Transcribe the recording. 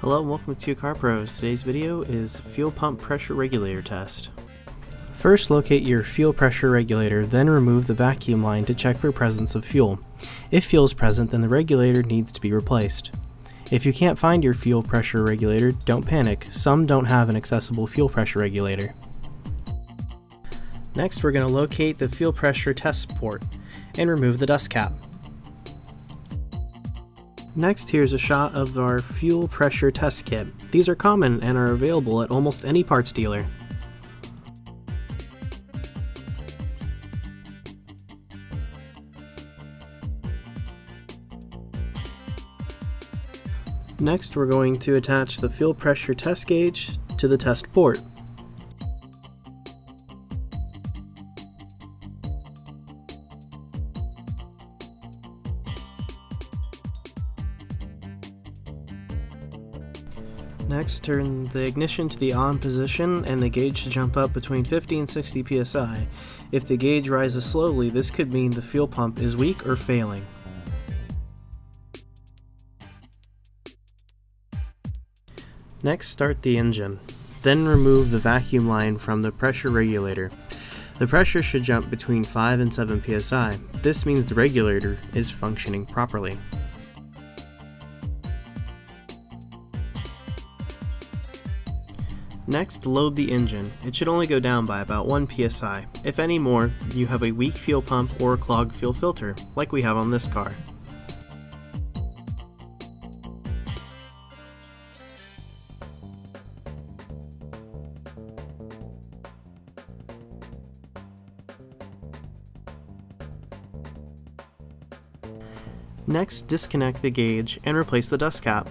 Hello and welcome to Car Pros. Today's video is fuel pump pressure regulator test. First, locate your fuel pressure regulator, then remove the vacuum line to check for presence of fuel. If fuel is present, then the regulator needs to be replaced. If you can't find your fuel pressure regulator, don't panic. Some don't have an accessible fuel pressure regulator. Next, we're going to locate the fuel pressure test port and remove the dust cap. Next, here's a shot of our fuel pressure test kit. These are common and are available at almost any parts dealer. Next, we're going to attach the fuel pressure test gauge to the test port. Next, turn the ignition to the on position and the gauge should jump up between 50 and 60 psi. If the gauge rises slowly, this could mean the fuel pump is weak or failing. Next, start the engine. Then remove the vacuum line from the pressure regulator. The pressure should jump between 5 and 7 psi. This means the regulator is functioning properly. Next, load the engine. It should only go down by about 1 psi. If any more, you have a weak fuel pump or a clogged fuel filter, like we have on this car. Next, disconnect the gauge and replace the dust cap.